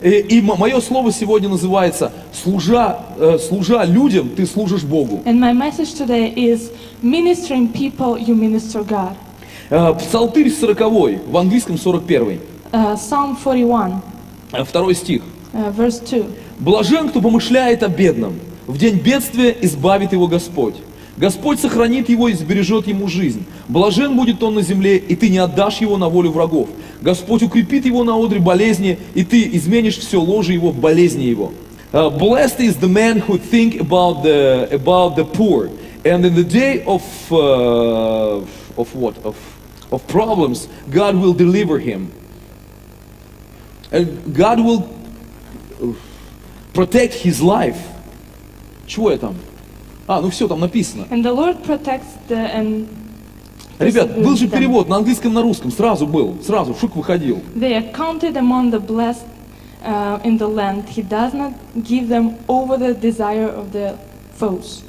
И мое слово сегодня называется «Служа людям, ты служишь Богу». And my message today is ministering people, you minister God. Псалтырь 40, в английском 41, Psalm 41, 2 стих. verse 2. «Блажен, кто помышляет о бедном, в день бедствия избавит его Господь. Господь сохранит его и сбережет ему жизнь. Блажен будет он на земле, и ты не отдашь его на волю врагов. Господь укрепит его на одре болезни, и ты изменишь все ложе его в болезни его. Blessed is the man who think about the poor, and in the day of problems, God will deliver him. And God will protect his life». Чего я там? Ну все, там написано. And the Lord protects and Ребят, был же перевод на английском, на русском, сразу шук выходил. They are counted among the blessed in the land. He does not give them over the desire of the foes.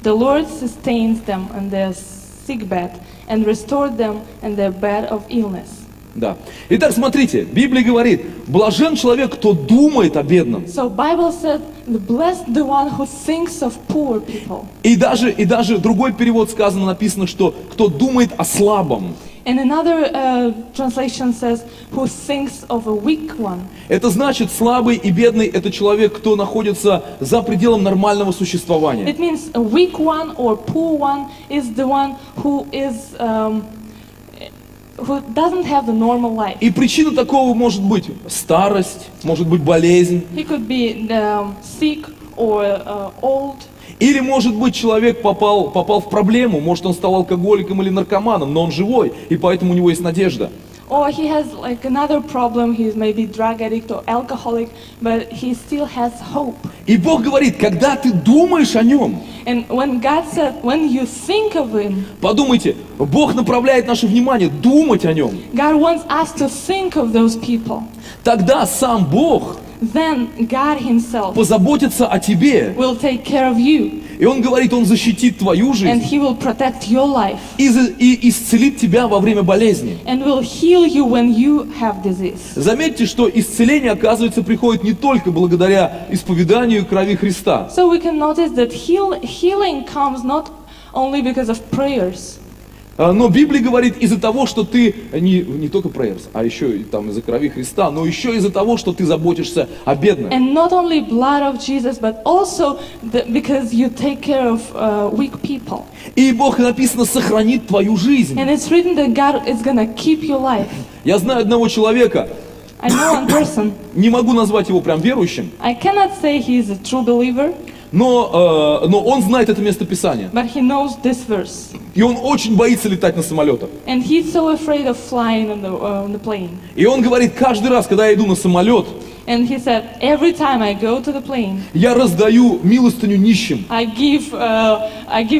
The Lord sustains them on their sickbed and restores them in their bed of illness. Да. Итак, смотрите, Библия говорит, блажен человек, кто думает о бедном. So Bible said, blessed the one who thinks of poor people. И даже другой перевод написано, что кто думает о слабом. And another translation says, who thinks of a weak one. Это значит, слабый и бедный – это человек, кто находится за пределом нормального существования. It means a weak one or poor one is the one who is who doesn't have the normal life. И причина такого может быть старость, может быть болезнь. He could be sick or old. Или, может быть, человек попал в проблему, может, он стал алкоголиком или наркоманом, но он живой, и поэтому у него есть надежда. Or he has like another problem, he is maybe drug addict or alcoholic, but he still has hope. И Бог говорит, когда ты думаешь о нем, And when God said, when you think of him, подумайте, Бог направляет наше внимание думать о нем. God wants us to think of those people. Тогда сам Бог Then God himself позаботится о тебе. will take care of you. И Он говорит, Он защитит твою And жизнь he will protect your life. и исцелит тебя во время болезни. And will heal you when you have disease. Заметьте, что исцеление, оказывается, приходит не только благодаря исповеданию крови Христа. So we can notice that healing comes not only because of prayers. Но Библия говорит из-за того, что ты не только prayers, а еще и там из-за крови Христа, но еще из-за того, что ты заботишься о бедных. And not only blood of Jesus, but also because you take care of weak people. И Бог, написано, сохранит твою жизнь. And it's written that God is gonna keep your life. Я знаю одного человека, I know one person. не могу назвать его прям верующим, I cannot say he is a true believer, но он знает это местописание. but he knows this verse. И он очень боится летать на самолетах. And he's so afraid of flying on the plane. И он говорит, каждый раз, когда я иду на самолет, And he said, every time I go to the plane, я раздаю милостыню нищим. I give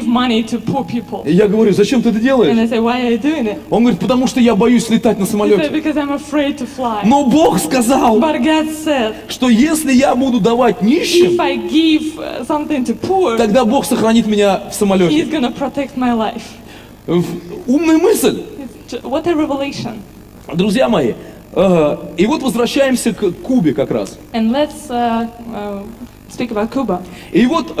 money to poor people. И я говорю, зачем ты это And делаешь? I say, why are you doing it? Он говорит, потому что я боюсь летать на He said, самолете. because I'm afraid to fly. Но Бог сказал, But God said, что если я буду давать if нищим, I give something to poor, тогда Бог сохранит меня в He's самолете. gonna protect my life. Умная мысль, What a revelation. друзья мои. И вот возвращаемся к Кубе как раз. And let's speak about Cuba. И вот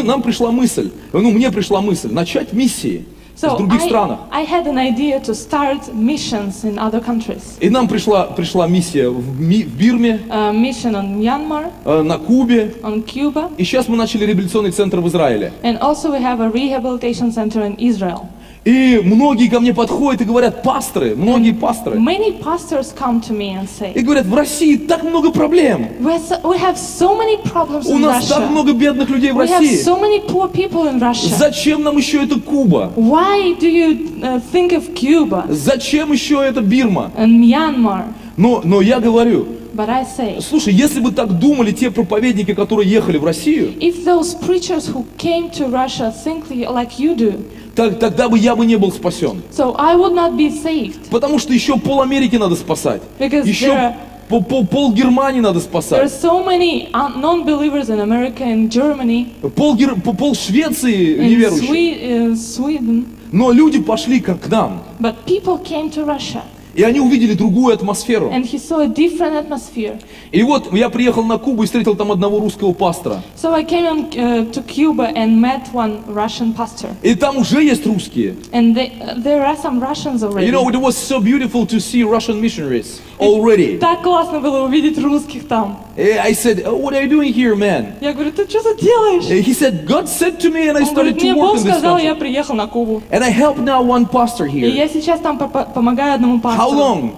нам пришла мысль, мне пришла мысль, начать миссии в So других странах. I had an idea to start missions in other countries. И нам пришла миссия в Бирме, Mission on Myanmar, на Кубе. on Cuba, И сейчас мы начали реабилитационный центр в Израиле. and also we have a rehabilitation center in Israel. И многие ко мне подходят и говорят, пасторы, многие пасторы, Many pastors come to me and и say, говорят, в России так много проблем. we have so many problems У in нас так Russia. много бедных людей в We have России. so many poor people in Russia. Зачем нам еще это Куба? Why do you think of Cuba Зачем еще это Бирма? and Myanmar? Но я говорю, But I say, слушай, если бы так думали те проповедники, которые ехали в Россию, if those preachers who came to Russia think like you do, тогда бы я не был спасен. so I would not be saved. Потому что еще пол Америки надо спасать. Because Еще пол Германии надо there are спасать. so many non-believers in America and Germany, Пол Швеции in неверующих. Sweden, Но люди пошли к нам. but people came to Russia. И они увидели другую атмосферу. And he saw a different atmosphere. И вот я приехал на Кубу и встретил там одного русского пастора. So I came to Cuba and met one Russian pastor. И там уже есть русские. And there are some Russians already. You know, it was so beautiful to see Russian missionaries already. Так классно было увидеть русских там. I said, "Oh, what are you doing here, man?" Я говорю, ты что тут делаешь? He said, "God said to me and I Он started говорит, to мне work Бог in this сказал, я country. приехал на Кубу. And I help now one pastor И here. я сейчас там помогаю одному How пастору. long?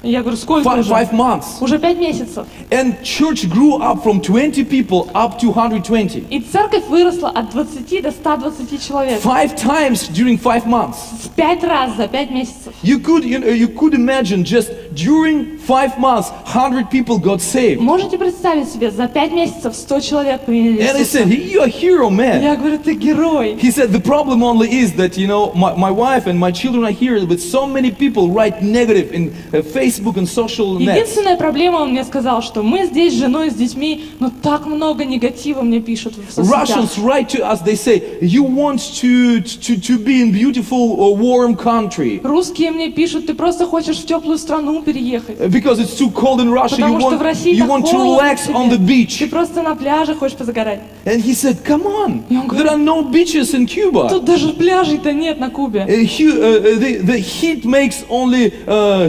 И я говорю, сколько уже? 5 months. Уже 5 месяцев. And church grew up from 20 people up to 120. И церковь выросла от 20 до 120 человек. 5 times during 5 months. В 5 раз за 5 месяцев. You could imagine just during 5 months, 100 people got saved. Можете представить себе, за 5 месяцев 100 человек приняли And I Иисуса? said, "You're a hero, man." Я говорю, ты герой. He said, "The problem only is that, my wife and my children are here, but so many people write negative in Facebook and social nets." Единственная проблема, он мне сказал, что мы здесь с женой, с детьми, но так много негатива мне пишут в соцсетях. Russians write to us, they say, "You want to be in beautiful, warm country. Русские мне пишут, ты просто хочешь в теплую страну переехать. Because it's too cold in Russia, Потому что в России you так want to холодно relax on the тебе. beach." Ты просто на пляже хочешь позагорать. And he said, "Come on, И он говорит, there are no beaches in Cuba. Тут даже пляжей-то нет на Кубе. The heat makes only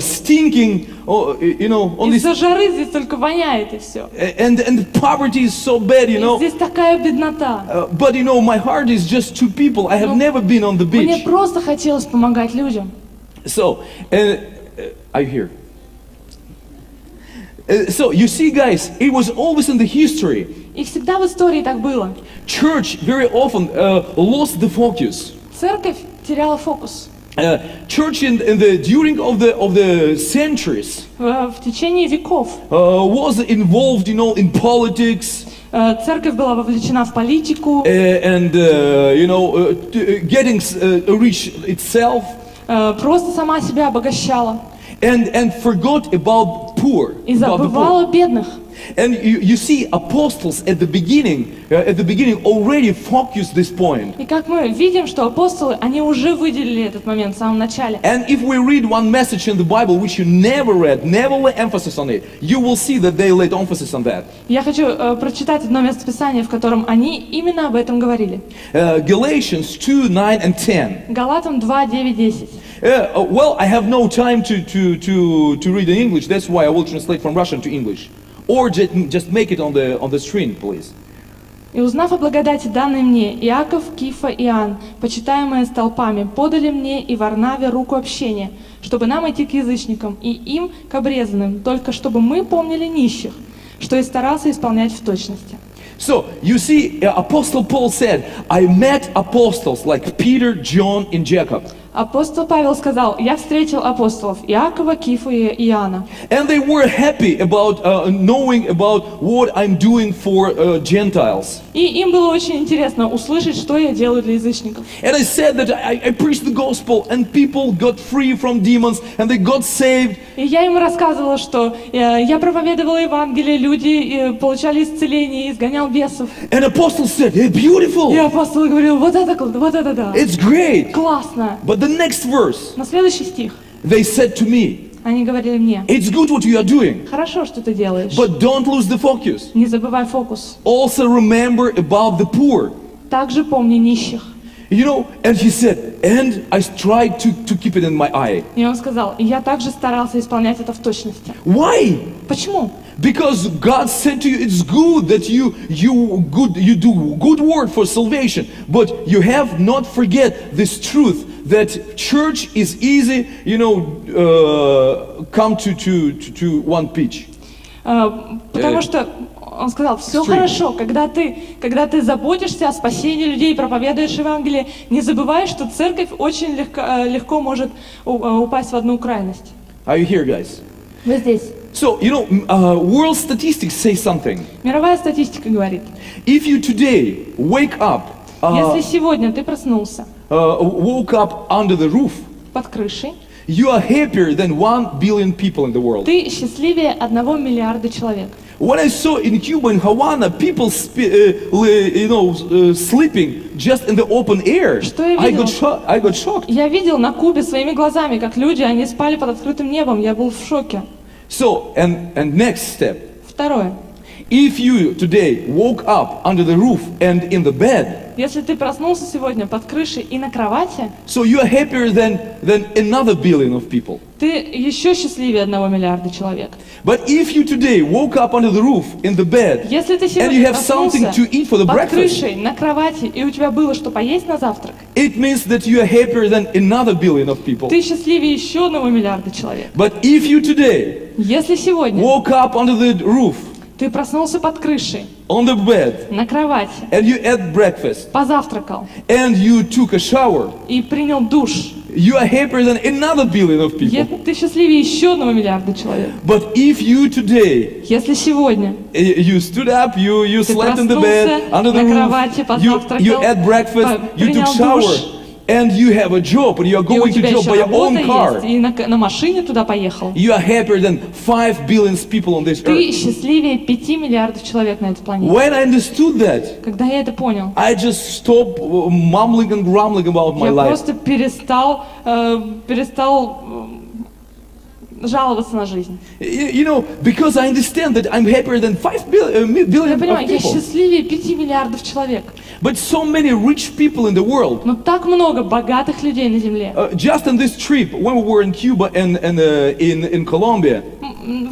stinking, only Из-за жары здесь только воняет и все. and poverty is so bad, И здесь такая беднота. But my heart is just two people. I have never been on the Мне beach. просто хотелось помогать людям. So, are you here? So you see, guys, it was always in the history. И всегда в истории так было. Church very often lost the focus. Церковь теряла фокус. Church during of the centuries В течение веков was involved, in politics. церковь была вовлечена в политику, And getting rich itself, просто сама себя обогащала and forgot about poor. и About the poor. забывала бедных. And you see, apostles at the beginning already focused this point. И как мы видим, что апостолы, они уже выделили этот момент в самом начале. And if we read one message in the Bible which you never read, never lay emphasis on it, you will see that they laid emphasis on that. Я хочу прочитать одно местописание, в котором они именно об этом говорили. Galatians 2, 9 and 10. Галатам 2, 9, 10. Well, I have no time to read in English. That's why I will translate from Russian to English. Or just make it on the screen, please. «И узнав о благодати, данной мне, Иаков, Кифа и Иоанн, почитаемые столпами, подали мне и Варнаве руку общения, чтобы нам идти к язычникам, и им к обрезанным, только чтобы мы помнили нищих, что и старался исполнять в точности». So, you see, Apostle Paul said, I met apostles like Peter, John, and Jacob. Апостол Павел сказал, я встретил апостолов Иакова, Кифа и Иоанна. And they were happy about knowing about what I'm doing for Gentiles. И им было очень интересно услышать, что я делаю для язычников. And I said that I preached the gospel and people got free from demons and they got saved. И я им рассказывала, что я проповедовала Евангелие, люди получали исцеление, и изгонял бесов. And apostle said, hey, beautiful. И апостол говорил, вот это да. It's great. Классно. But the next verse, На следующий стих they said to me, они говорили мне, it's good what you are doing, хорошо, что ты делаешь, but don't lose the focus. не забывай фокус. Also remember about the poor. Также помни нищих. And he said, and I tried to keep it in my eye. И он сказал, и я также старался исполнять это в точности. Why? Почему? Because God said to you, it's good that you do good work for salvation, but you have not forget this truth that church is easy, come to one pitch. Потому что он сказал, все хорошо, когда ты заботишься о спасении людей, проповедуешь Евангелие, не забывай, что церковь очень легко может упасть в одну крайность. Are you here, guys? Вы здесь. So, world statistics say something. Мировая статистика говорит, If you today wake up, если сегодня ты проснулся woke up under the roof, под крышей, You are happier than 1 billion people in the world. Ты счастливее 1 миллиарда человек. When I saw in Cuba and Havana people sleeping just in the open air, Что я I видел? got shocked. Я видел на Кубе своими глазами, как люди, они спали под открытым небом. Я был в шоке. So, and next step. Второе. If you today woke up under the roof and in the bed, Если ты проснулся сегодня под крышей и на кровати, so you are happier than another billion of people. ты еще счастливее 1 миллиарда человек. But if you today woke up under the roof in the bed Если ты and you сегодня have something проснулся to eat for the под breakfast, крышей, на кровати, и у тебя было что поесть на завтрак, it means that you are happier than another billion of people. ты счастливее еще 1 миллиарда человек. But if you today Если сегодня woke up under the roof, ты проснулся под крышей, on the bed, на кровати, and you ate breakfast, позавтракал and you took a shower, и принял душ, you are happier than another billion of people. ты счастливее еще 1 миллиарда человек. But if you today, Если сегодня you stood up, you ты slept in the bed, проснулся under the на кровати, roof, you позавтракал, ate breakfast, you took принял shower, душ, and you have a job, and you are и у going to тебя job еще by your own работа car, есть, и на машине туда поехал, you are happier than 5 billion people on this ты earth. счастливее 5 миллиардов человек на этой планете. When I understood that, Когда я это понял, I just stopped mumbling and grumbling about my я life. просто перестал жаловаться на жизнь. You know, because I understand that I'm happier than 5 Я billion of понимаю, я people. счастливее 5 миллиардов человек. But so many rich people in the world. Но так много богатых людей на земле. Just on this trip, when we were in Cuba and in Colombia,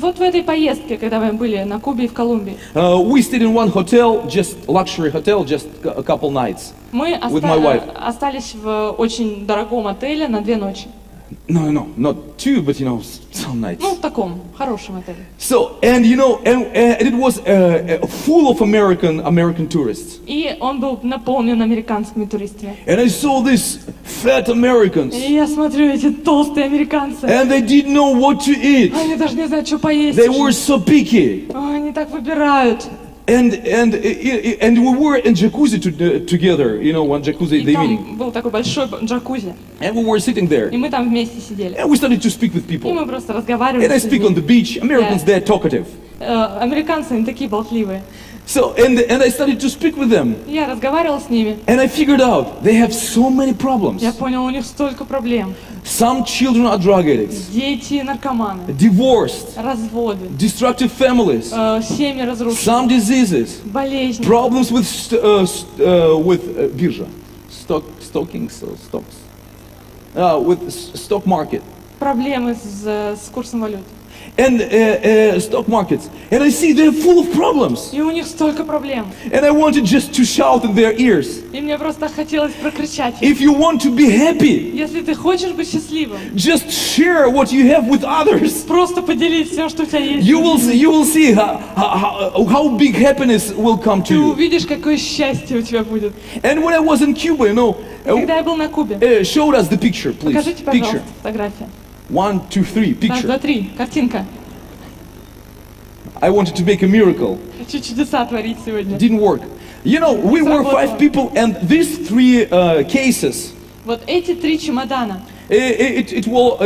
Вот в этой поездке, когда мы были на Кубе и в Колумбии, we stayed in one hotel, just luxury hotel, just a couple nights. мы With my wife. остались в очень дорогом отеле на 2 ночи. No, not 2, but some nights. Ну, в таком хорошем отеле. So, and it was full of American tourists. И он был наполнен американскими туристами. And I saw these fat Americans, И я смотрю, эти толстые американцы. and they didn't know what to eat. Они даже не знают, что поесть. They were so picky. Они так выбирают. And we were in jacuzzi together, one jacuzzi in И the evening. там был такой большой джакузи. And we were sitting there. И мы там вместе сидели. And we started to speak with И people. мы просто разговаривали And I с speak on людьми. the beach. Americans, they're talkative. Американцы, они такие болтливые. So, and I started to speak with them. Я разговаривала с ними. And I figured out they have so many problems. Я понял, у них столько проблем. Some children are drug addicts, Дети наркоманы, divorced, разводы, destructive families, семьи разрушены, some diseases, болезни, problems with биржа, with stock market. проблемы с курсом валют. And stock markets. And I see they're full of problems. И у них столько проблем. And I wanted just to shout in their ears. И мне просто хотелось прокричать им. If you want to be happy, Если ты хочешь быть счастливым, just share what you have with others. просто поделись всем, что у тебя есть. You will see how big happiness will come to Ты you. увидишь, какое счастье у тебя будет. And when I was in Cuba, Когда я был на Кубе, showed us the picture, please. покажите, Picture. пожалуйста, фотографию. 1, 2, 3, Раз, два, picture. три. Картинка. I wanted to make a miracle. Хочу чудеса творить сегодня. Didn't work. We were 5 people, and these 3 cases. Вот эти 3 чемодана. It will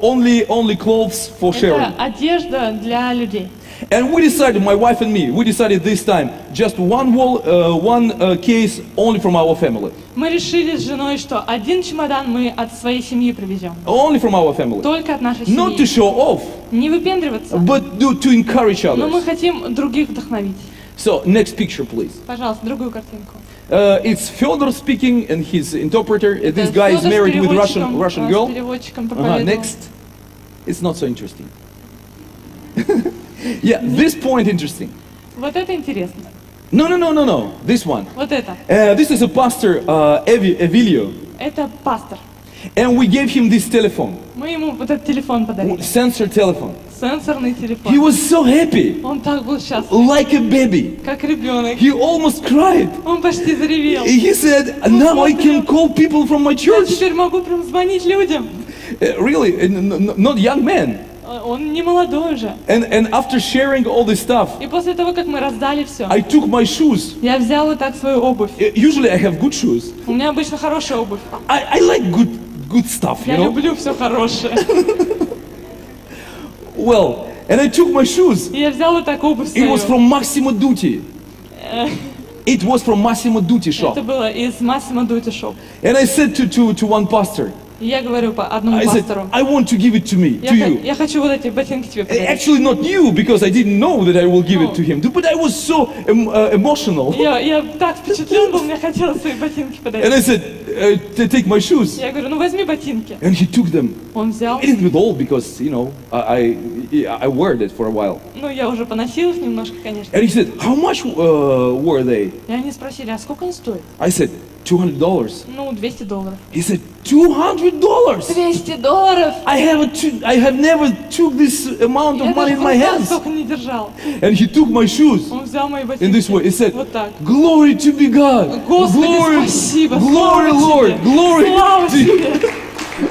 only clothes for sharing. Это одежда для людей. And we decided, my wife and me, we decided this time just one case only from our family. Мы решили с женой, что один чемодан мы от своей семьи привезем. Only from our family. Только от нашей Not to семьи. show off, Не выпендриваться, but to encourage но мы others. хотим других вдохновить. So, next picture, please. Пожалуйста, другую картинку. It's Fyodor speaking and his interpreter. This guy is Фёдор с married with переводчиком, Russian с girl. переводчиком проповедовал. Next. It's not so interesting. Yeah, this point interesting. Вот это интересно. No. This one. Вот это. This is a pastor, Evilio. Это пастор. And we gave him this telephone, Мы ему вот этот телефон подарили. sensor telephone. Сенсорный He телефон. was so happy, Он так был счастлив, like a baby. как ребенок. He almost cried. Он почти заревел. He said, now I can call people from my Я church. теперь могу прям звонить людям. Really, not young men. Он не молодой уже. And after sharing all this stuff, И после того, как мы раздали все, I took my shoes. я взял вот так свою обувь. Usually I have good shoes. У меня обычно хорошая обувь. I like good good stuff, you Я know. люблю все хорошее. Well, and I took my shoes. И я взял вот так обувь It свою. was from Massimo Dutti. It was from Massimo Dutti shop. Это было из Massimo Dutti Shop. And I said to one pastor, И я говорю по одному I said, пастору, I want to give it to me, to you. я хочу вот эти ботинки тебе подарить. Actually, not you, because I didn't know that I will give it to him. But I was so emotional. Я так впечатлен был, мне хотелось свои ботинки And подарить. I said, take my shoes. Я говорю, ну возьми ботинки. And he took them. Он взял. A little bit old because, you know, I wore it for a while. Ну, я уже поносил их немножко, конечно. And he said, how much were they? И они спросили, а сколько они стоят? I said, $200. Ну, $200. He said, $200? $200! I have never took this amount Я of money даже in my в руках hands. столько не держал. And he took my shoes Он взял мои in this way. ботинки. He said, Вот так. glory to be God. Господи, Glory, спасибо. glory, Слава Lord. тебе. Glory Слава to you. тебе.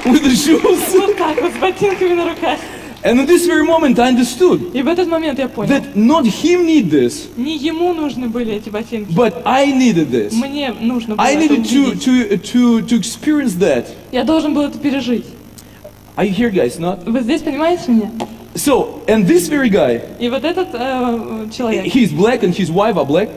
With the shoes. Вот так вот, с ботинками на руках. And in this very moment I understood И в этот момент я понял, that not him need this, не ему нужны были эти ботинки. but I needed this. Мне нужно было I это needed увидеть. to experience that. Я должен был это пережить. Are you here, guys? Not? Вы здесь понимаете меня? So, and this very guy, И вот этот человек, he's black and his wife are black.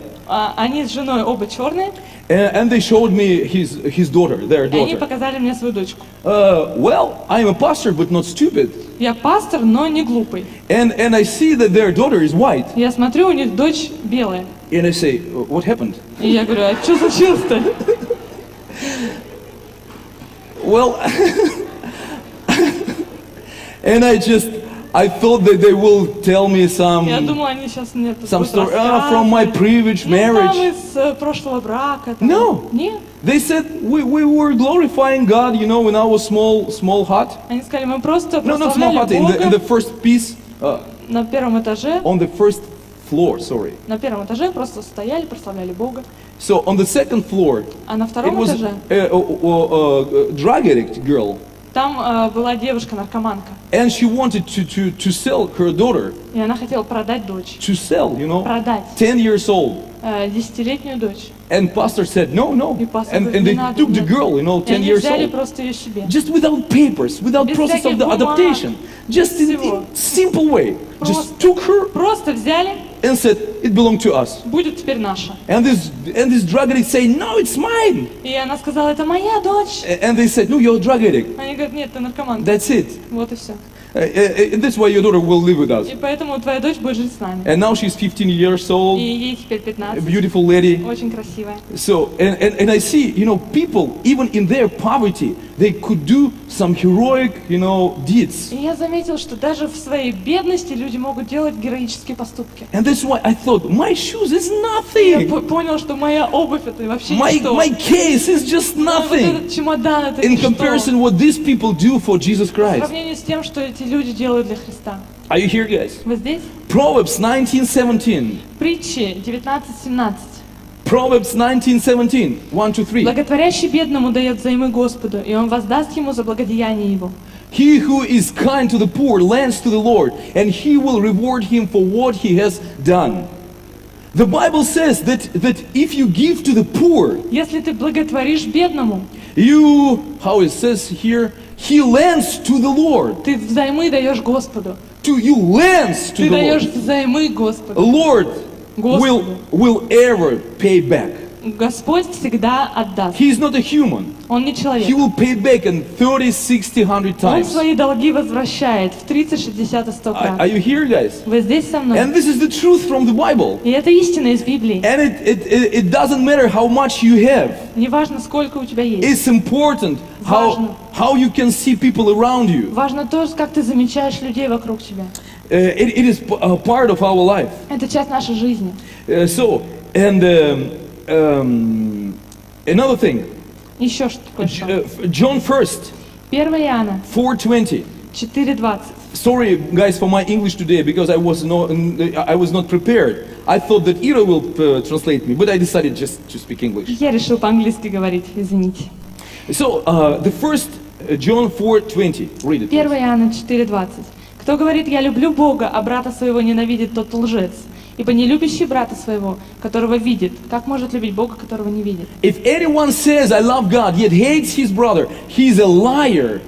они с женой оба черные, And they showed me his daughter, their и они daughter. показали мне свою дочку. Well, I'm a pastor, but not stupid. Я пастор, но не глупый. And I see that their daughter is white. Я смотрю, у них дочь белая. And I say, what happened? И я говорю, а что случилось-то? Well, and I thought that they will tell me Я some думала, они сейчас мне это будут story рассказывать. from my previous Ну, там marriage. из прошлого брака. Там. No. Нет. They said we were glorifying God, you know, in our small hut. Они сказали, мы просто No, not small hut, прославляли in the Бога first piece, на первом этаже. on the first floor, sorry. На первом этаже просто стояли, прославляли Бога. So on the second floor, А на it втором was этаже a drug addict girl, там была девушка-наркоманка. and she wanted to sell her daughter, И она хотела продать дочь. to sell, you know, Продать 10 years old. 10-летнюю дочь. And pastor said, no. И пастор And говорит, they не надо, took the нет. girl, you know, И 10 они years взяли old. просто ее себе. Just without papers, without Без process of всяких the бумаг. adaptation. Just in Всего. simple way. Just Просто. took her Просто взяли, and said, it belonged to us. будет теперь наша. And this drug addict say, no, it's mine. И она сказала, это моя дочь. And they said, no, you're a drug addict. Они говорят, нет, ты наркоман. That's it. Вот и все. And that's why your daughter will live with us. И поэтому твоя дочь будет жить с нами. And now she's 15 years И old, ей теперь a 15. beautiful lady. Очень красивая. So, and I see, you know, people, even in their poverty, they could do some heroic, you know, deeds. И я заметил, что даже в своей бедности люди могут делать героические поступки. And that's why I thought, my shoes is Я nothing. понял, что моя обувь это вообще My ничто. case is just Вот nothing этот чемодан это in ничто. comparison what these people do for Jesus В Christ. сравнении с тем, что эти люди делают для Христа. Are you here, guys? Вы здесь? Proverbs 19:17. Притчи 19:17. Proverbs 19:17. 1, 2, 3. Благотворящий бедному дает взаймы Господу, и он воздаст ему за благодеяние его. He who is kind to the poor lends to the Lord, and he will reward him for what he has done. The Bible says that if you give to the poor, Если ты благотворишь бедному, how it says here, he lends to the Lord. ты взаймы даешь Господу. You lends to Ты the даешь Lord. взаймы Господу. Lord Господу. will ever pay back. Господь всегда отдаст. He is not a human. Он не He человек. will pay back in 30, 60, 100 Он times. свои долги возвращает в 30, 60 и 100 Are крат. you here, guys? Вы здесь со мной? And this is the truth from the Bible. И это истина из Библии. And it doesn't matter how much you have. Неважно, сколько у тебя есть. It's important Важно. how you can see people around you. Важно то, как ты замечаешь людей вокруг себя. It is a part of our life. Это часть нашей жизни. Another thing, Еще что кое-что. John 1st, 1 Иоанна 4:20. 4:20. Sorry, guys, for my English today because I was not prepared. I thought that Ira will translate me, but I decided just to speak English. Я решил по-английски говорить, извините. So the first John 4:20. Read it. 1 please. Иоанна 4:20. Кто говорит, я люблю Бога, а брата своего ненавидит, тот лжец. Ибо не любящий брата своего, которого видит, как может любить Бога, которого не видит? If anyone says, I love God, yet hates his brother, he's a liar.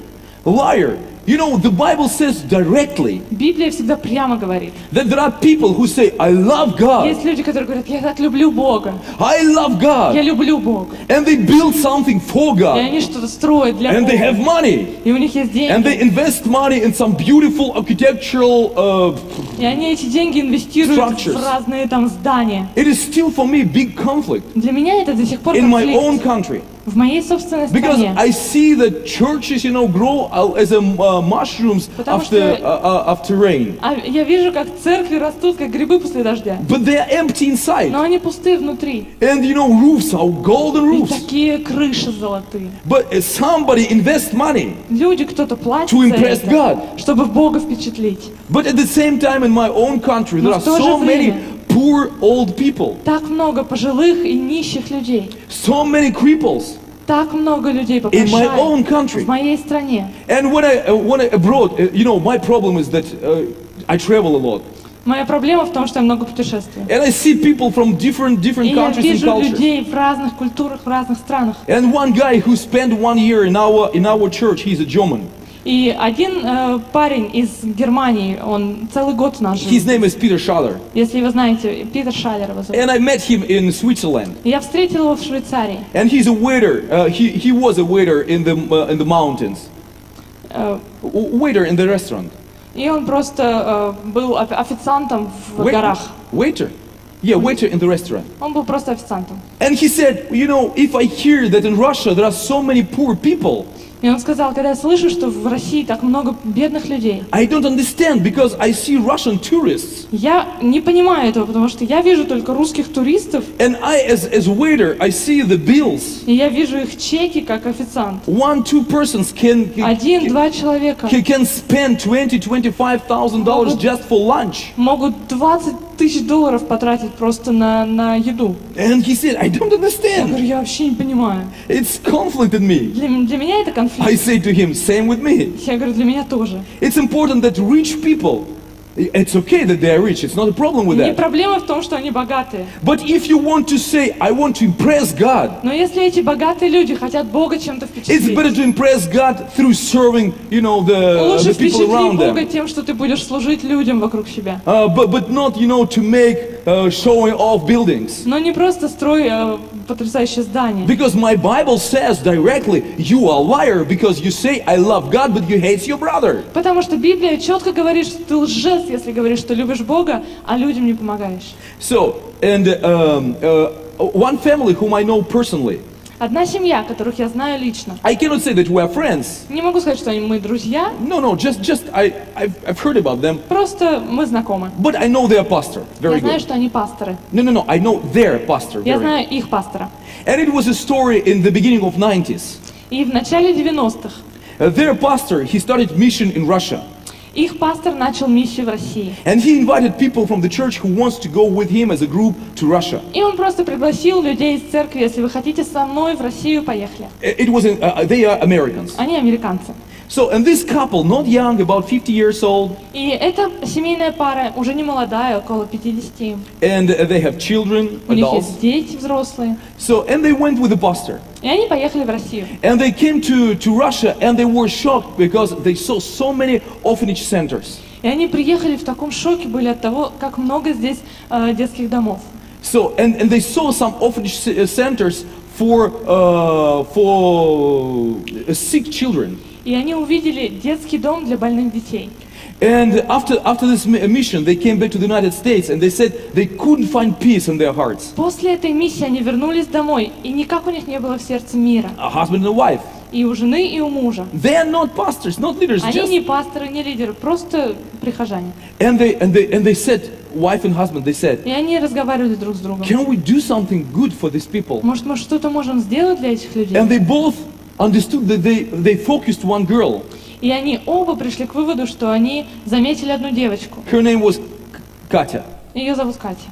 Liar. You know, the Bible says directly Библия всегда прямо говорит. that there are people who say, I love God, Есть люди, которые говорят, я так люблю Бога, I love я God, люблю Бога. and they build something for И God, они что-то строят для and they have Бога. money, И у них есть and they деньги. invest money in some beautiful architectural. И они эти деньги инвестируют Structures. в разные там здания. It is still for me big conflict Для меня это до сих пор in my own конфликт. country. В моей собственной Because стране. I see the churches, you know, grow as mushrooms Потому after rain. А я вижу, как церкви растут, как грибы после дождя. But they are empty inside. Но они пустые внутри. And you know, roofs are golden И roofs. такие крыши золотые. But somebody invests money. Люди, кто-то платит To за impress это, God. чтобы Бога впечатлить. But at the same time, in my own country, there Но are в то же so many время poor old people, так много пожилых и нищих людей. so many cripples Так много людей in my own попрошаек country. в моей стране. And when I abroad, you know, my problem is that I travel a lot. Моя проблема в том, что я много путешествую. And I see people from different И я countries and вижу cultures. людей в разных культурах, в разных странах. And one guy who spent 1 year in our church, he's a German. И один парень из Германии, он целый год у нас His жил. name is Peter Schaller. Если вы знаете, Питер Шалер его зовут. And I met him in Switzerland. И я встретила его в Швейцарии. And he's a waiter. He was a waiter in the mountains. Waiter in the restaurant. И он просто был официантом в горах. Waiter. Yeah, waiter in the restaurant. Он был просто официантом. And he said, you know, if I hear that in Russia there are so many poor people, И он сказал, когда я слышу, что в России так много бедных людей, I don't understand because I see Russian tourists. я не понимаю этого, потому что я вижу только русских туристов, And I, as waiter, I see the bills. и я вижу их чеки как официант. 1-2 persons Один-два человека can spend $20,000-$25,000 just for lunch. могут 20 тысяч долларов потратить просто на еду. And he said, I don't Я understand. говорю, я вообще не понимаю. It's conflict in me. Для меня это I конфликт. say to him, same with me. Я говорю, для меня тоже. It's important that rich people, it's okay that they are rich. It's not a problem with Не that. проблема в том, что они богатые. But if you want to say, I want to impress God, Но если эти богатые люди хотят Бога чем-то it's better впечатлить, to impress God through serving, you know, лучше the people впечатли around Бога them. тем, что ты будешь служить людям вокруг себя. But not, you know, to make showing off buildings. Но не просто строй потрясающее здание. Because my Bible says directly, you are a liar because you say, I love God, but you hate your brother. Потому что Библия четко говорит, что ты лжец, если говоришь, что любишь Бога, а людям не помогаешь. So, and one family whom I know personally, Одна семья, которых я знаю лично. I cannot say that we are friends. Не могу сказать, что мы друзья, No, just I've heard about them, просто мы знакомы. but I know their pastor very Я знаю, good. что они пасторы. No, I know their pastor Я very good. знаю их пастора. And it was a story in the beginning of 90s. И в начале 90-х Their pastor, he started mission in Russia. их пастор начал миссию в России. And he invited people from the church who wants to go with him as a group to Russia. И он просто пригласил людей из церкви, если вы хотите со мной в Россию, поехали. It was they are Americans. Они американцы. So, and this couple, not young, about 50 years old, И эта семейная пара, уже не молодая, около 50 им. and they have children, У них adults. есть дети взрослые. So, and they went with the pastor. И они поехали в Россию. And they came to Russia and they were shocked because they saw so many orphanage centers. И они приехали в таком шоке были от того, как много здесь детских домов. So, and they saw some orphanage centers for sick children. И они увидели детский дом для больных детей. And after this mission, they came back to the United States and they said they couldn't find peace in their hearts. После этой миссии они вернулись домой, и никак у них не было в сердце мира. A husband and a wife. И у жены, и у мужа. They are not pastors, not leaders, Они just. не пасторы, не лидеры, просто прихожане. And they said, wife and husband, they said, И они разговаривали друг с другом. can we do something good for these people? Может, мы что-то можем сделать для этих людей? And they both understood that they focused one girl. И они оба пришли к выводу, что они заметили одну девочку. Her name was Katya. Ее зовут Катя.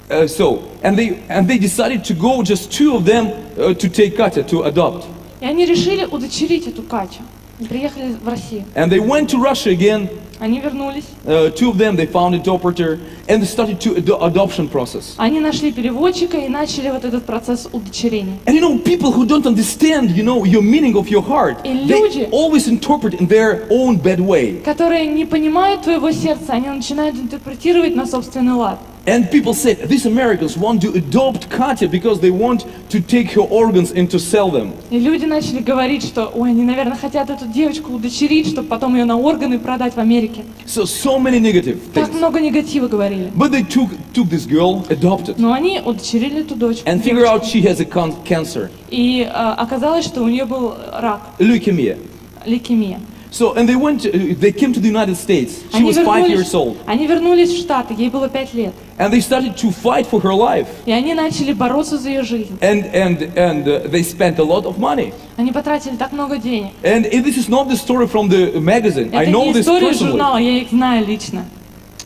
And they decided to go, just two of them, to take Katya, to adopt. И они решили удочерить эту Катю. И приехали в Россию. And they went to Russia again Они вернулись. Two of them, they found interpreter, and they started to adoption process. Они нашли переводчика и начали вот этот процесс удочерения. And people who don't understand, your meaning of your heart, И they люди, always interpret in their own bad way. которые не понимают твоего сердца, они начинают интерпретировать на собственный лад. And people say, these Americans want to adopt Katya because they want to take her organs and to sell them. И люди начали говорить, что, ой, они, наверное, хотят эту девочку удочерить, чтобы потом ее на органы продать в Америке. So many negative Так things. много негатива говорили. But they took this girl, adopted, Но они удочерили эту дочку. and figure out she has a cancer, И оказалось, что у нее был рак, leukemia. лейкемия. So, and they came to the United States. She was 5 years old. Они вернулись в Штаты, ей было 5 лет. And they started to fight for her life. И они начали бороться за ее жизнь. And they spent a lot of money. Они потратили так много денег. And this is not the story from the magazine. I Это know не this история personally. журнала, я их знаю лично.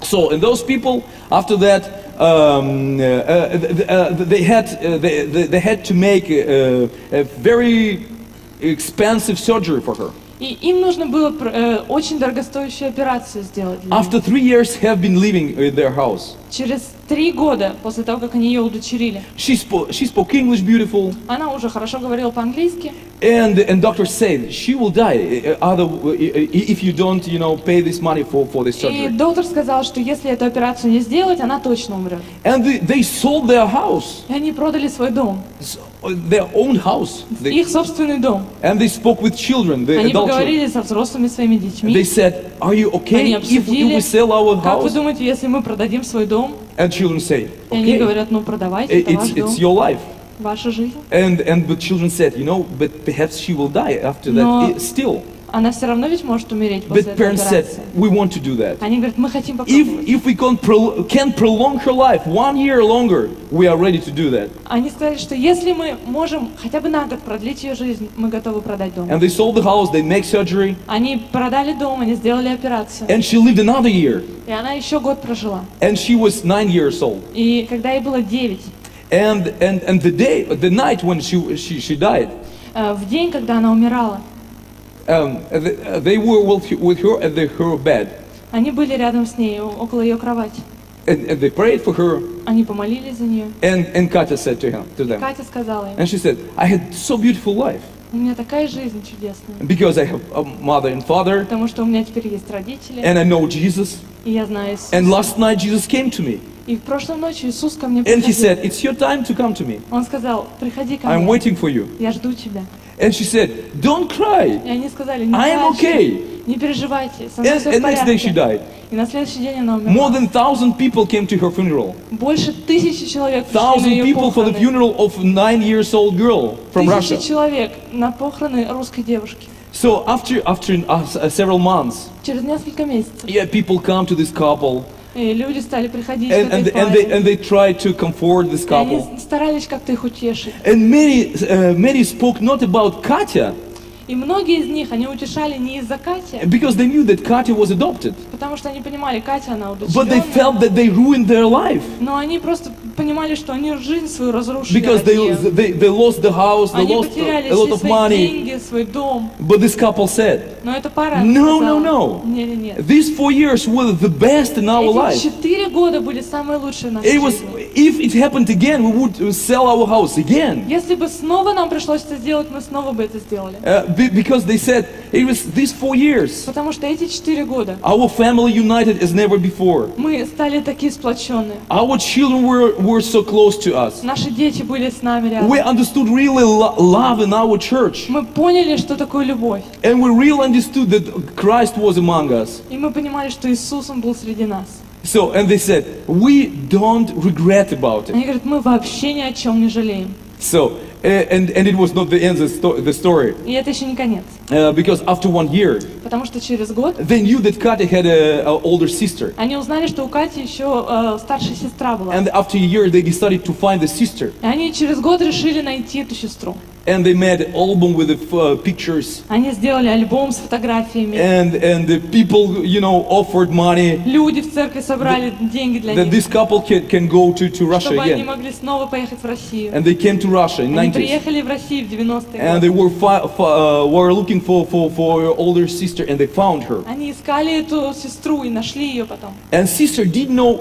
So, and those people, after that, they had to make a very expensive surgery for her. И им нужно было очень дорогостоящую операцию сделать для After 3 years, have been living in their house. Через 3 года после того, как они ее удочерили, She spoke English beautiful, она уже хорошо говорила по-английски, and doctors said she will die if you don't, pay this money for this и surgery. доктор сказал, что если эту операцию не сделать, она точно умрет. And they sold their house, И они продали свой дом, their own house. их собственный дом. And they spoke with children, the Они adult children. поговорили со взрослыми своими They детьми. said, "Are you okay Они if обсудили, we sell our как вы house?" думаете, если мы продадим свой дом? And children say, И они "Okay, говорят, ну продавайте, это ваш it's дом, your life." ваша жизнь. And the children said, but perhaps she will die after Но that. Still, Она все равно ведь может умереть после but этой parents said, операции. "We want to do that. Они говорят, мы хотим попробовать. If we can prolong her life 1 year longer, we are ready to do that." Они сказали, что если мы можем хотя бы на год продлить ее жизнь, мы готовы продать дом. And they sold the house. They make surgery, Они продали дом, они сделали операцию. and she lived another year. И она еще год прожила. And she was 9 years old. И когда ей было 9, And the night when she died, в день, когда она умирала, they were with her at her bed, они были рядом с ней, около ее кровати. and they prayed for her. Они помолились за нее. And Katya said to them, Катя сказала им, and she said, "I had so beautiful life у меня такая жизнь чудесная, because I have a mother and father, потому что у меня теперь есть родители, and I know Jesus. и я знаю Иисуса. And last night Jesus came to me, И в прошлой ночью Иисус ко мне and he приходил. said, 'It's your time to come to me. Он сказал, приходи ко I'm мне, waiting for you.' я жду тебя. And she said, 'Don't cry. И они сказали, не I am плачьте, okay.' не переживайте, со мной And все в next day she порядке. died. И на следующий день она More умерла. than 1,000 people came to her funeral. Больше 1000 человек пришли на 1,000 ее people for the похороны. funeral of a 9-year-old girl from 1000 Russia. человек на похороны русской девушки. So after several months, Через несколько месяцев. people come to this couple, И люди стали приходить к этой and паре. they try to comfort this И они couple. старались как-то их утешить. And many spoke not about Katya, И многие из них, они утешали не из-за Кати, because they knew that Katya was adopted, потому что они понимали, Катя, она but they удочеренная. felt that they ruined their life Но они просто понимали, что они жизнь свою разрушили. because ради её. they lost the house, they Они lost потеряли a lot все of свои money. деньги, свой дом. But this couple said, Но эта пара No, сказала, no. нет. these 4 years were the best in our Эти life. 4 года были самые лучшие в нашей It was, жизни. if it happened again, we would sell our house again. Если бы снова нам пришлось это сделать, мы снова бы это сделали. Because they said, it was these 4 years. Потому что эти 4 года Our family united as never before. мы стали такие сплоченные. Our children were so close to us. Наши дети были с нами рядом. We understood really love in our church. Мы поняли, что такое любовь. And we really understood that Christ was among us. И мы понимали, что Иисус, Он был среди нас. So, and they said, we don't regret about it. Они говорят, мы вообще ни о чем не жалеем. So, and it was not the end of the story. И это еще не конец. Because after 1 year, Потому что через год they knew that Katya had an older sister. они узнали, что у Кати еще старшая сестра была. And after a year, they decided to find the sister. И они через год решили найти эту сестру. And they made an album with the pictures. Они сделали альбом с фотографиями. And the people, offered money Люди в церкви собрали деньги для that них, this couple can go to Russia чтобы они again. могли снова поехать в Россию. And they came to Russia in Они 90s. приехали в Россию в 90-е And годы. they were looking for her older sister, and they found her. Они искали эту сестру и нашли ее потом. And sister didn't know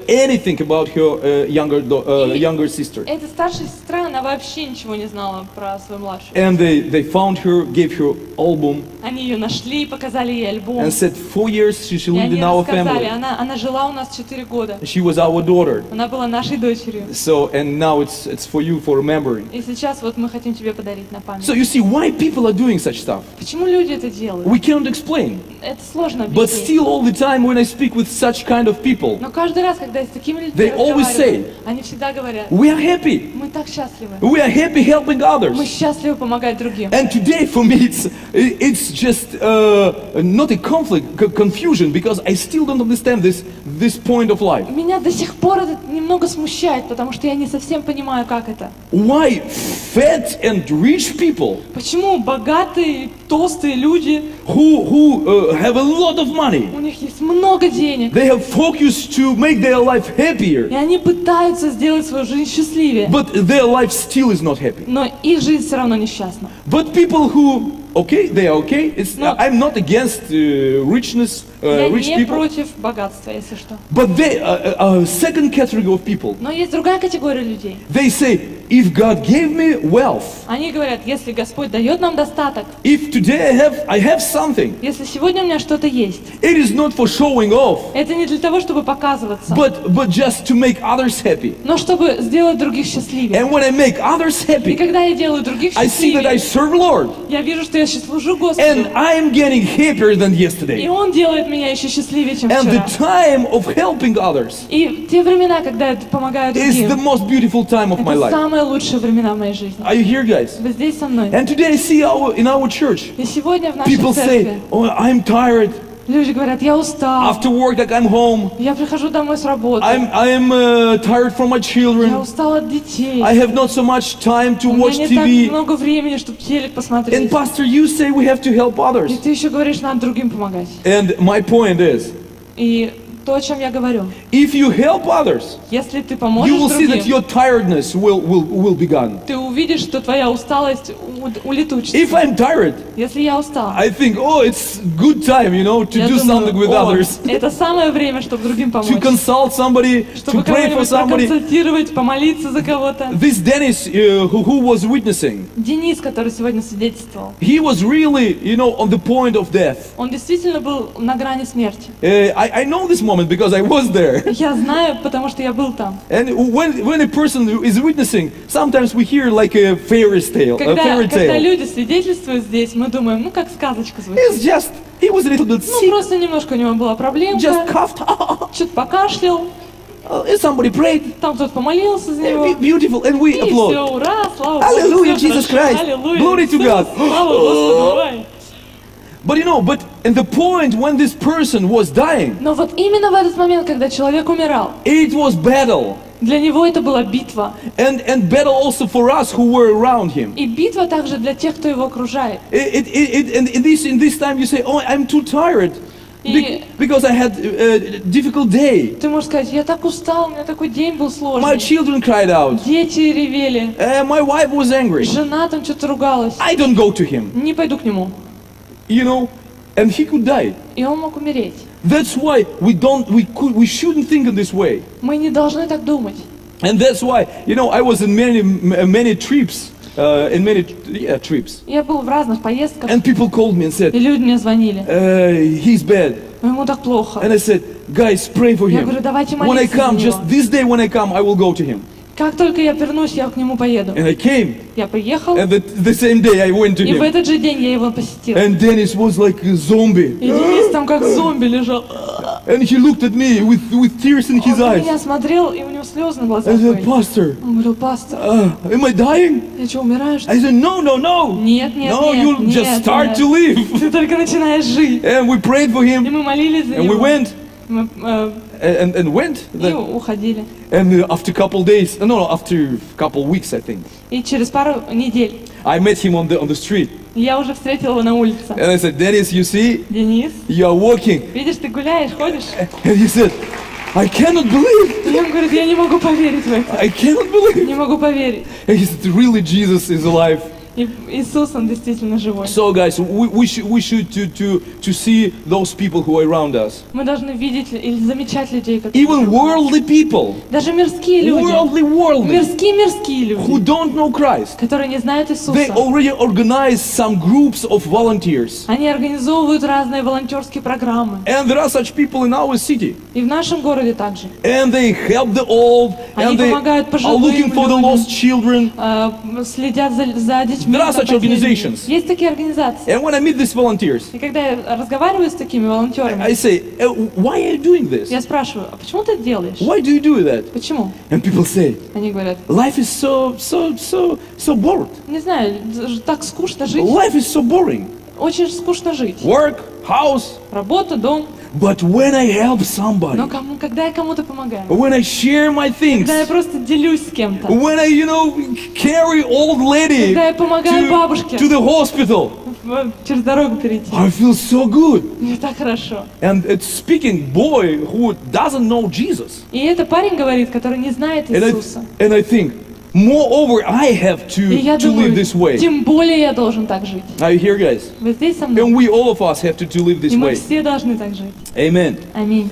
anything about her younger sister. Эта старшая сестра, она вообще ничего не знала про свою младшую. And they found her, gave her album, Они ее нашли, показали ей альбом. and said 4 years she И lived они in our рассказали, family. она жила у нас 4 года. She was our daughter. Она была нашей дочерью. So, and now it's for you for remembering. И сейчас вот мы хотим тебе подарить на память. So you see why people are doing such stuff. Почему люди это делают? We can't explain. Это сложно But объяснить. still all the time when I speak with such kind of people, Но каждый раз, когда я с такими людьми They always разговариваю, say, они всегда говорят: we are happy. мы так счастливы. We are happy helping Мы others. счастливы помогать другим. And today for me it's just not a conflict, confusion, because I still don't understand this point of life. Меня до сих пор это немного смущает, потому что я не совсем понимаю, как это. Why fat and rich people Почему богатые, толстые люди, who have a lot of money, у них есть много денег, they have focused to make their life и happier, они пытаются сделать свою жизнь счастливее, but their life still is not happy. но их жизнь все равно несчастна. But people who, okay, they are okay. No. I'm not against richness, Я rich не people. против богатства, если что. But they, second category of people, Но есть другая категория людей. they say, if God gave me wealth, Они говорят: если Господь дает нам достаток, if today I have something, если сегодня у меня что-то есть, it is not for showing off, это не для того, чтобы показываться, but just to make others happy. но чтобы сделать других счастливее. And when I make others И happy, когда я делаю других I see that I счастливее, serve Lord, я вижу, что я служу Господу, and I am getting happier than и yesterday. Он делает меня еще счастливее, чем And the вчера. time of helping others И те времена, когда я помогаю is the другим, most beautiful time of my это life. самые лучшие времена в моей жизни. Are you here, guys? Вы здесь со мной. And today I see in our church, И сегодня в нашей people say, церкви oh, I'm tired. люди говорят: я устал, After work, like I'm home. я прихожу домой с работы, I'm tired from my я children. устал от детей, I have not so much time to у watch меня не так TV. много времени, чтобы телек And посмотреть. pastor, you say we have to help И others. ты еще говоришь: надо другим помогать. And my point is, И то, о чем я говорю, if you help others, если ты you поможешь will see that другим, your tiredness will be gone. ты увидишь, что твоя усталость улетучится. If I'm tired, Если я устал, I think, oh, it's good time, to я do something with думаю: others, это самое время, чтобы другим to помочь, consult somebody, to чтобы pray for кого-нибудь somebody. проконсультировать, помолиться за кого-то. This Dennis, who was witnessing, Денис, который сегодня свидетельствовал, he was really, on the point of death. он действительно был на грани смерти. I know this moment because I was there. Я знаю, потому что я был там. And when a person is witnessing, sometimes we hear like a fairy tale. Когда люди свидетельствуют здесь, мы думаем: ну как сказочка It's звучит. just, he was a little bit Ну sick, просто немножко у него была just проблемка, coughed. что-то покашлял, Somebody prayed. там кто-то помолился за него. Beautiful, and we И applaud. все, ура, слава Hallelujah, Богу, всё Jesus хорошо, Christ. аллилуйя, Glory to всё, God. Слава Господу, давай. But and the point when this person was dying, Но вот именно в этот момент, когда человек умирал, it was battle. для него это была битва. And battle also for us who were around him. И битва также для тех, кто его окружает. And in this time you say, oh, I'm too tired. И Because I had a difficult day. ты можешь сказать: я так устал, у меня такой день был My сложный. children cried out. Дети ревели, My wife was angry. жена там что-то ругалась. I don't go to him. Не пойду к нему. And he could die. И он мог умереть. That's why we shouldn't think in this way. Мы не должны так думать. And that's why, I was in many trips, trips. Я был в разных поездках, And people called me and и said, люди мне звонили: he's bad. ему так плохо. And I said, guys, pray for Я him. говорю: давайте When I молиться за come, него. just this day when I come, I will go to him. Как только я вернусь, я к нему поеду. And I came, Я приехал, and the same day I went to и в him. этот же день я его посетил. And Dennis was like a zombie. И Денис там как зомби лежал. And he looked at me with tears in his Он на eyes. меня смотрел, и у него слезы на глазах I said, были. Pastor, Он говорил: пастор, am I dying? я что, умираю, что ли? I said, no. Нет, нет, No, нет, you'll just нет, start нет. to live. Ты только начинаешь жить. And we prayed for И him, мы молились за and we него. went. Мы and went. И уходили. And after a couple days, after a couple weeks, I think, И через пару недель I met him on the street. я уже встретила его на улице. And I said, Dennis, you see, Денис, you are walking. видишь, ты гуляешь, ходишь? And he said, I cannot believe. И он говорит, я не могу поверить в это. I cannot believe. Не могу поверить. And he said, really, Jesus is alive. И Иисус, Он действительно живой. So, guys, we should to see those people who are around us. Мы должны видеть или замечать людей, которые... Even worldly people, Даже мирские люди. worldly, Мирские who люди, don't know Christ. которые не знают They Иисуса. already organize some groups of volunteers. Они организовывают разные волонтерские программы. And there are such people in our city. И в нашем городе также. And they help the old, Они and they помогают are пожилым looking for the людям. lost children. Следят за детьми. There are such organizations. Есть такие организации. And when I meet these volunteers, И когда я разговариваю с такими I волонтерами, say, why are you doing this? я спрашиваю, а почему ты это делаешь? Why do you do that? Почему? And people say, Они говорят, life is so bored. не знаю, так скучно жить. Life is so boring. Очень скучно жить. Work, house. Работа, дом. But when I help somebody, Но когда я кому-то помогаю, when I share my things, когда я просто делюсь с кем-то, when I, carry old lady когда я помогаю бабушке to the hospital, через дорогу перейти, I feel so good. мне так хорошо. And it's speaking boy who doesn't know Jesus. И это парень говорит, который не знает Иисуса. And I think, moreover, I have И я to live думаю, this way. тем более я должен так жить. Are you here, guys? Вы здесь со мной? And we, all of us, have to live this И мы way. все должны так жить. Amen. Аминь.